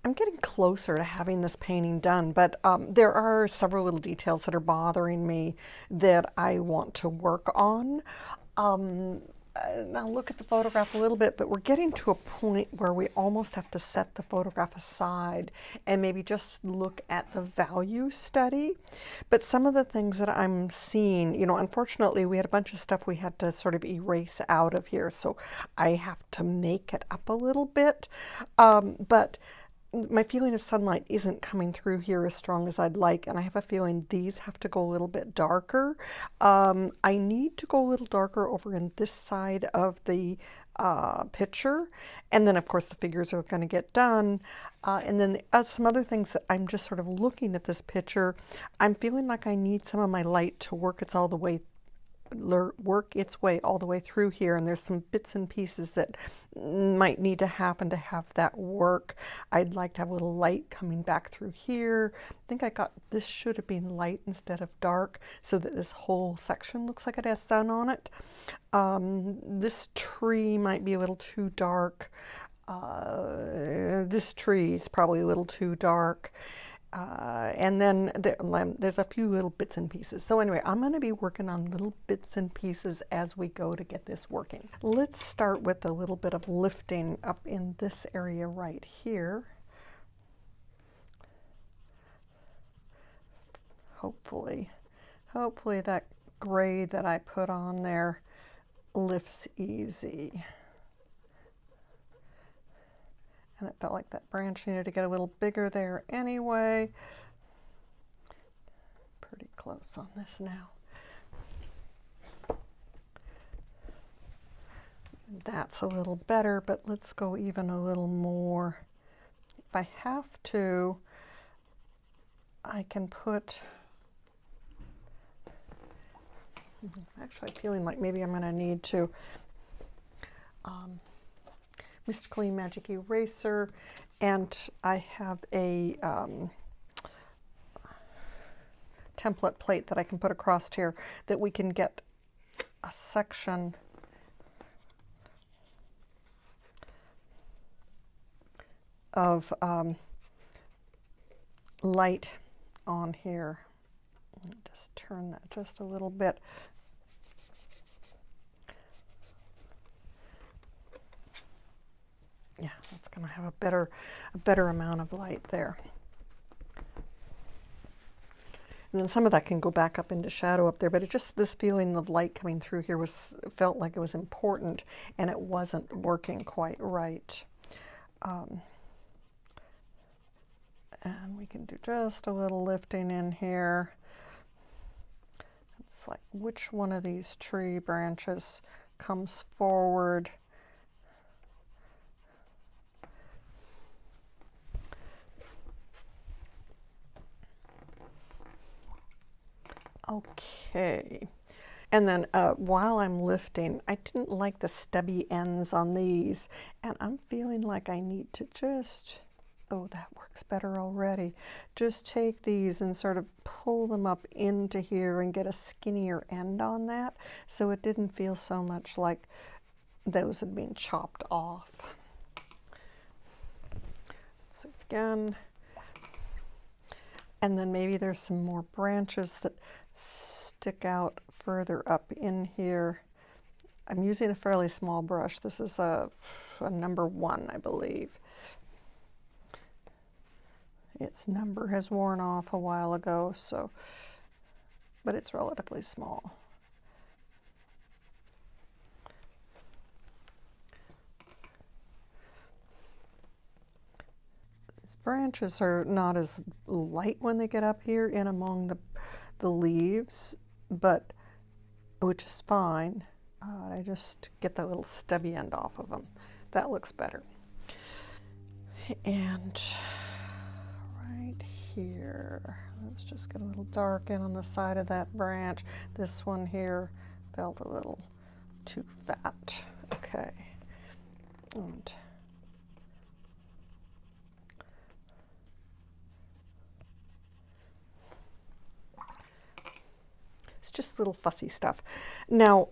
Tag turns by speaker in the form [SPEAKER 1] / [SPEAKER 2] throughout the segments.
[SPEAKER 1] I'm getting closer to having this painting done, but there are several little details that are bothering me that I want to work on. Um, I'll look at the photograph a little bit, but we're getting to a point where we almost have to set the photograph aside and maybe just look at the value study. But some of the things that I'm seeing, you know, unfortunately, we had a bunch of stuff we had to sort of erase out of here, so I have to make it up a little bit. But my feeling of sunlight isn't coming through here as strong as I'd like, and I have a feeling these have to go a little bit darker. I need to go a little darker over in this side of the picture, and then of course the figures are going to get done. And then some other things that I'm just sort of looking at this picture. I'm feeling like I need some of my light to work its way all the way through here, and there's some bits and pieces that might need to happen to have that work. I'd like to have a little light coming back through here. I think I got this should have been light instead of dark so that this whole section looks like it has sun on it. This tree might be a little too dark. This tree is probably a little too dark. And then there's a few little bits and pieces. So anyway, I'm going to be working on little bits and pieces as we go to get this working. Let's start with a little bit of lifting up in this area right here. Hopefully that gray that I put on there lifts easy. And it felt like that branch needed to get a little bigger there anyway. Pretty close on this now. That's a little better, but let's go even a little more. If I have to, I can put, actually feeling like maybe I'm going to need to Mr. Clean Magic Eraser, and I have a template plate that I can put across here that we can get a section of light on here. Just turn that just a little bit. Yeah, that's going to have a better amount of light there. And then some of that can go back up into shadow up there, but it just, this feeling of light coming through here felt like it was important, and it wasn't working quite right. And we can do just a little lifting in here. It's like, which one of these tree branches comes forward? Okay, and then while I'm lifting, I didn't like the stubby ends on these, and I'm feeling like I need to just, oh, that works better already. Just take these and sort of pull them up into here and get a skinnier end on that, so it didn't feel so much like those had been chopped off. So again, and then maybe there's some more branches that stick out further up in here. I'm using a fairly small brush. This is a number 1, I believe. Its number has worn off a while ago, so, but it's relatively small. Branches are not as light when they get up here in among the leaves, but which is fine. I just get that little stubby end off of them. That looks better. And right here, let's just get a little dark in on the side of that branch. This one here felt a little too fat. Okay. And just little fussy stuff. Now,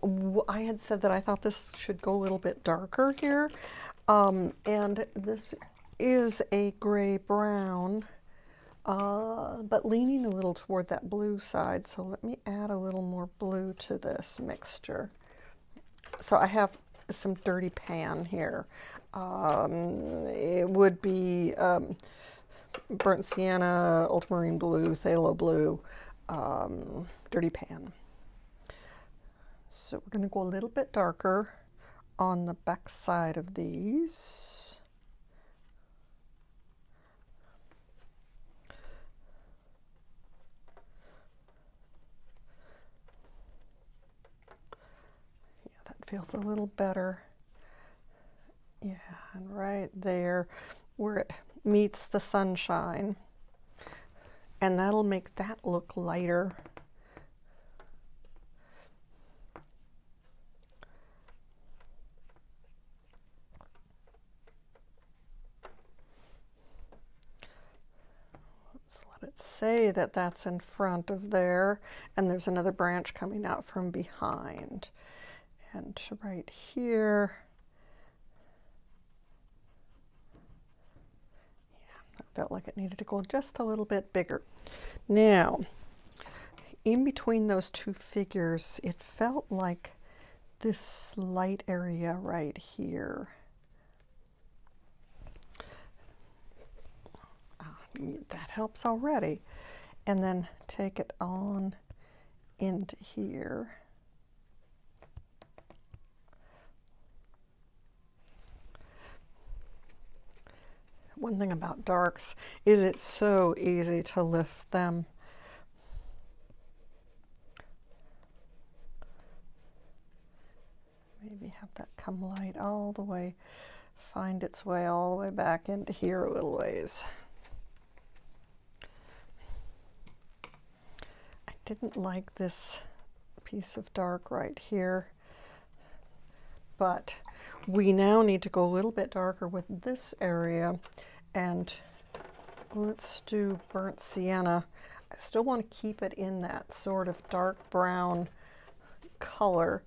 [SPEAKER 1] I had said that I thought this should go a little bit darker here, and this is a gray brown, but leaning a little toward that blue side. So let me add a little more blue to this mixture. So I have some dirty pan here. It would be burnt sienna, ultramarine blue, phthalo blue, dirty pan. So we're going to go a little bit darker on the back side of these. Yeah, that feels a little better. Yeah, and right there where it meets the sunshine. And that'll make that look lighter. Let's let it say that that's in front of there, and there's another branch coming out from behind. And right here, yeah, I felt like it needed to go just a little bit bigger. Now, in between those two figures, it felt like this light area right here. That helps already. And then take it on into here. One thing about darks is it's so easy to lift them. Maybe have that come light all the way, find its way all the way back into here a little ways. I didn't like this piece of dark right here, but we now need to go a little bit darker with this area, and let's do burnt sienna. I still want to keep it in that sort of dark brown color.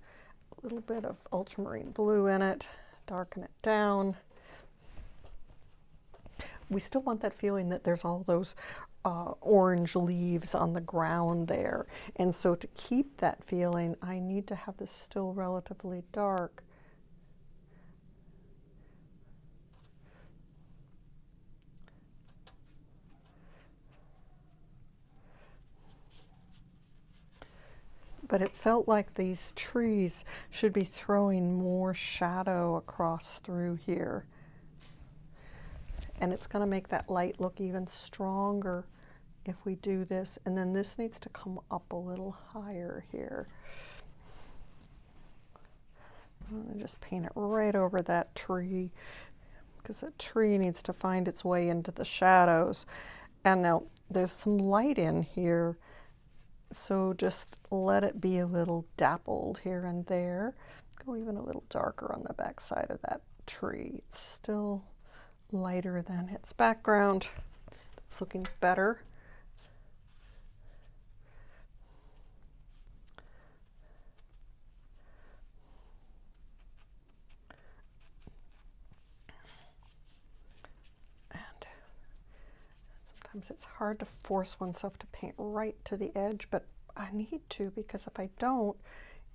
[SPEAKER 1] A little bit of ultramarine blue in it, darken it down. We still want that feeling that there's all those orange leaves on the ground there. And so to keep that feeling, I need to have this still relatively dark. But it felt like these trees should be throwing more shadow across through here. And it's going to make that light look even stronger if we do this. And then this needs to come up a little higher here. I'm going to just paint it right over that tree, because that tree needs to find its way into the shadows. And now there's some light in here, so just let it be a little dappled here and there. Go even a little darker on the back side of that tree. It's still lighter than its background. It's looking better. And sometimes it's hard to force oneself to paint right to the edge, but I need to, because if I don't,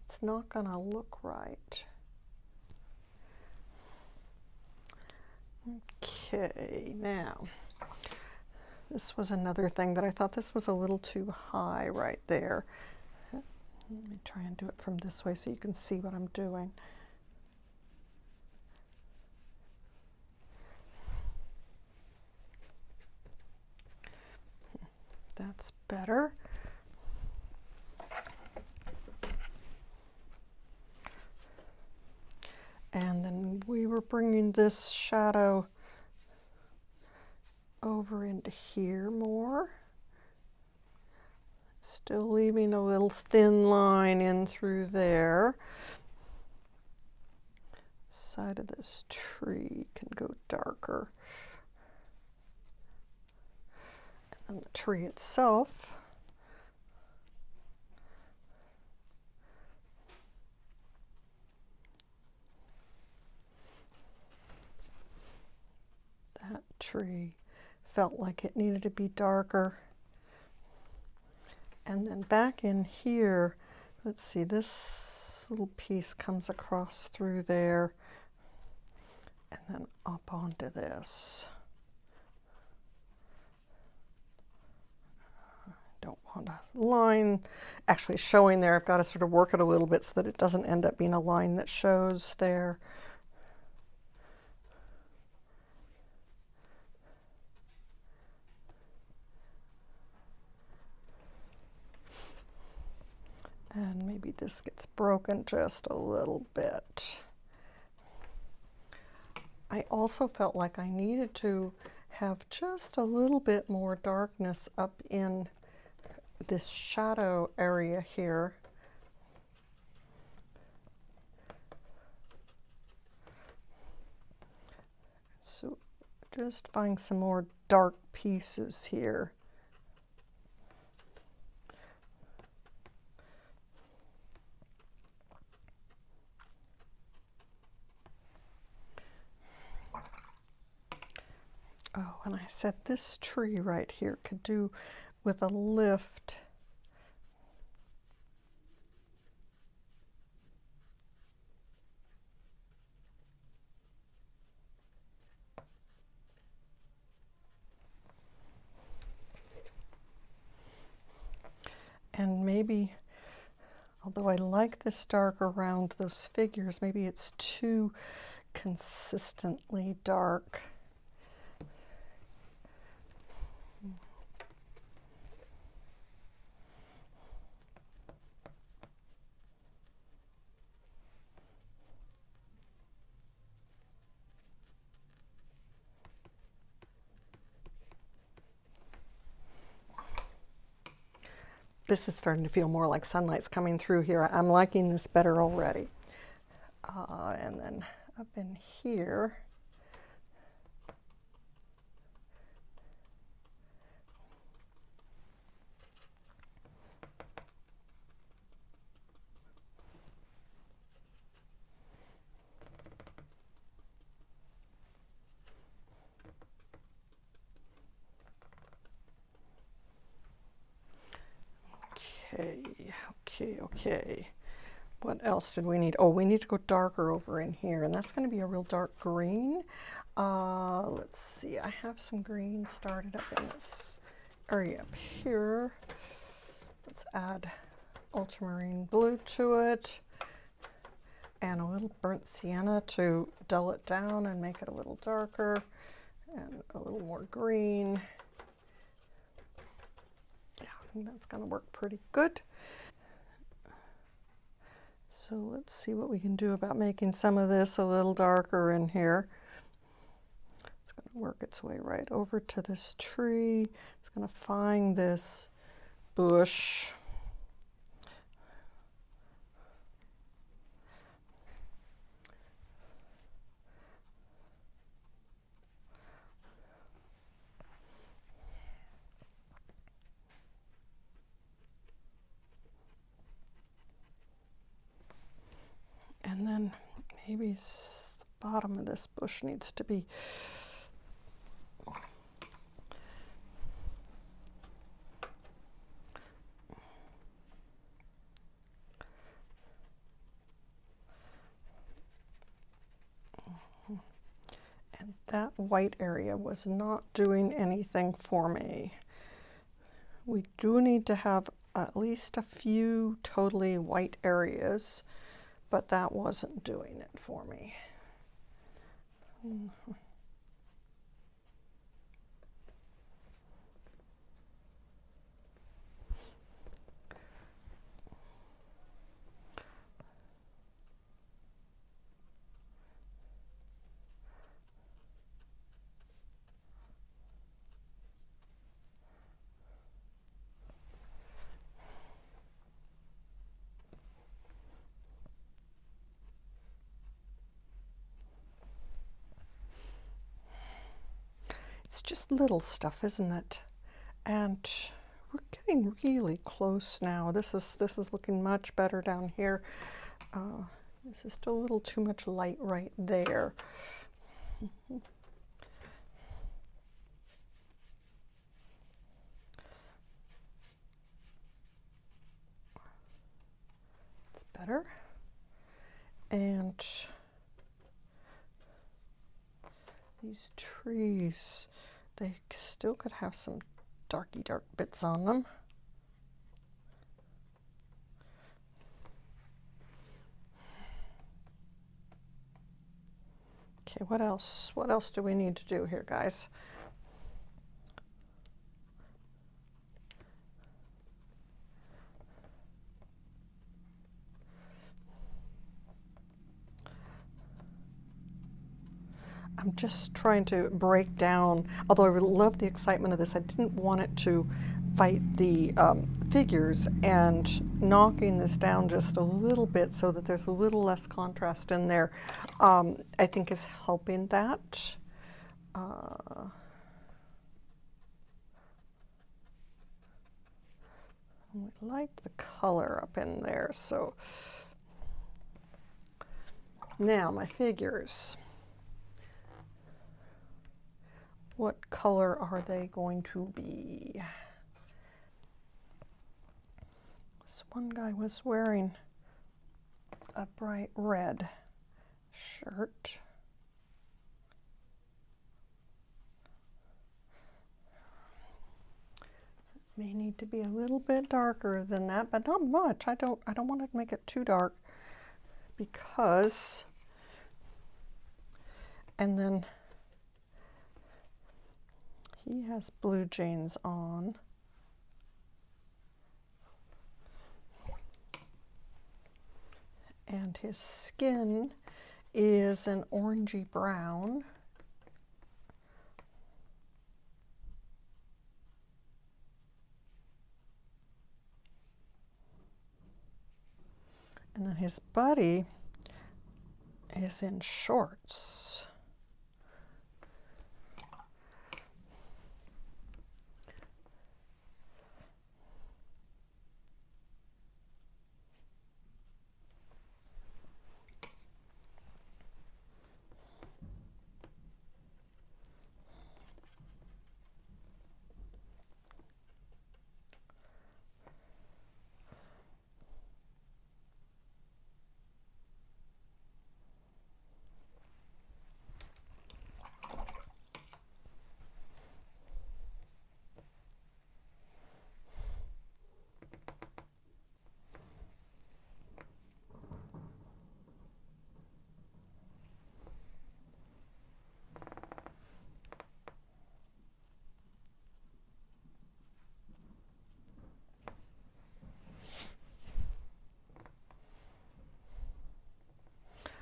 [SPEAKER 1] it's not going to look right. Okay, now, this was another thing that I thought this was a little too high right there. Let me try and do it from this way so you can see what I'm doing. That's better. And then we were bringing this shadow over into here more. Still leaving a little thin line in through there. Side of this tree can go darker. And then the tree itself. That tree felt like it needed to be darker. And then back in here, let's see, this little piece comes across through there and then up onto this. Don't want a line actually showing there. I've got to sort of work it a little bit so that it doesn't end up being a line that shows there. And maybe this gets broken just a little bit. I also felt like I needed to have just a little bit more darkness up in this shadow area here. So just find some more dark pieces here. Oh, and I said this tree right here could do with a lift. And maybe, although I like this dark around those figures, maybe it's too consistently dark. This is starting to feel more like sunlight's coming through here. I'm liking this better already. And then up in here, okay. What else did we need? Oh, we need to go darker over in here, and that's going to be a real dark green. Let's see, I have some green started up in this area up here. Let's add ultramarine blue to it, and a little burnt sienna to dull it down and make it a little darker, and a little more green. Yeah, I think that's going to work pretty good. So let's see what we can do about making some of this a little darker in here. It's going to work its way right over to this tree. It's going to find this bush. And then maybe the bottom of this bush needs to be and that white area was not doing anything for me. We do need to have at least a few totally white areas, but that wasn't doing it for me. It's just little stuff, isn't it? And we're getting really close now. This is looking much better down here. This is still a little too much light right there. better. And these trees, they still could have some darky dark bits on them. Okay, what else? What else do we need to do here, guys? I'm just trying to break down, although I really love the excitement of this, I didn't want it to fight the figures, and knocking this down just a little bit so that there's a little less contrast in there, I think is helping that. I like the color up in there, so now my figures. What color are they going to be? This one guy was wearing a bright red shirt. May need to be a little bit darker than that, but not much. I don't want to make it too dark, because, and then he has blue jeans on. And his skin is an orangey brown. And then his buddy is in shorts.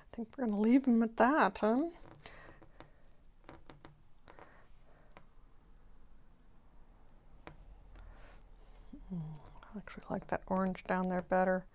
[SPEAKER 1] I think we're going to leave him at that, huh? I actually like that orange down there better.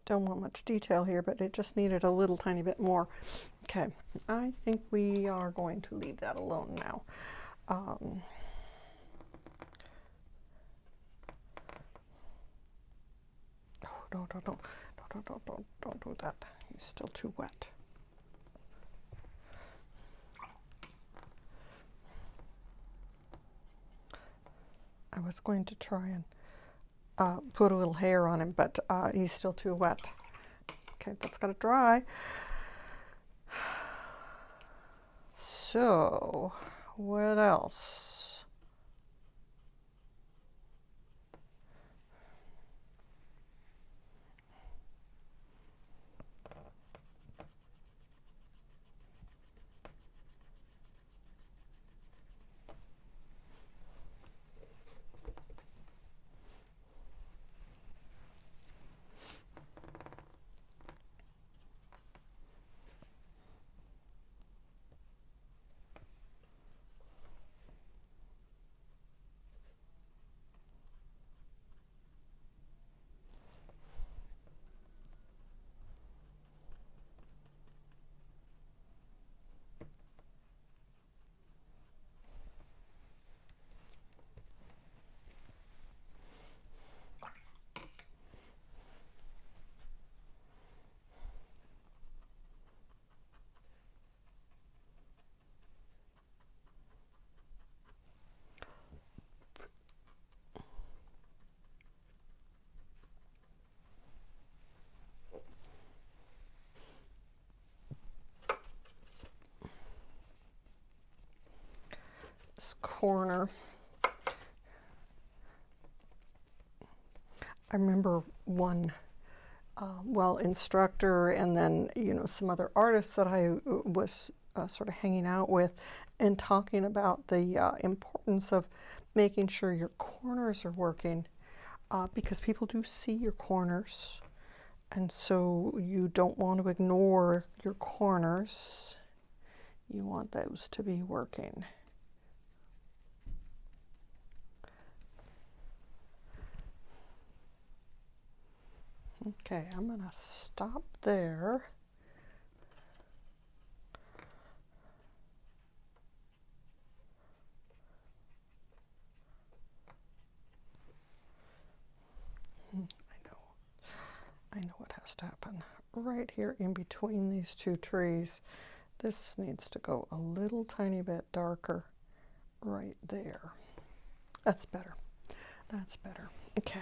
[SPEAKER 1] Don't want much detail here, but it just needed a little tiny bit more. Okay, I think we are going to leave that alone now. Don't do that. He's still too wet. I was going to try and put a little hair on him, but he's still too wet. Okay, that's got to dry. So, what else? this corner. I remember one instructor, and then some other artists that I was sort of hanging out with, and talking about the importance of making sure your corners are working, because people do see your corners, and so you don't want to ignore your corners. You want those to be working. Okay, I'm going to stop there. I know what has to happen. Right here in between these two trees, this needs to go a little tiny bit darker right there. That's better. That's better. Okay.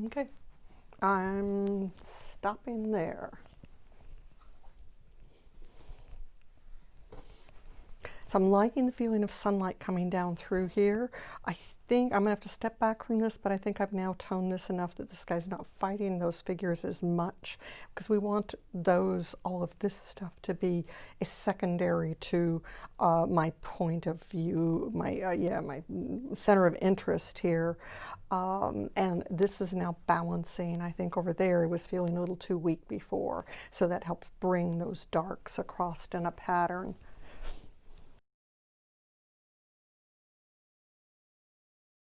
[SPEAKER 1] Okay, I'm stopping there. So I'm liking the feeling of sunlight coming down through here. I think I'm gonna have to step back from this, but I think I've now toned this enough that this guy's not fighting those figures as much, because we want all of this stuff to be a secondary to my point of view, my center of interest here. And this is now balancing. I think over there it was feeling a little too weak before, so that helps bring those darks across in a pattern.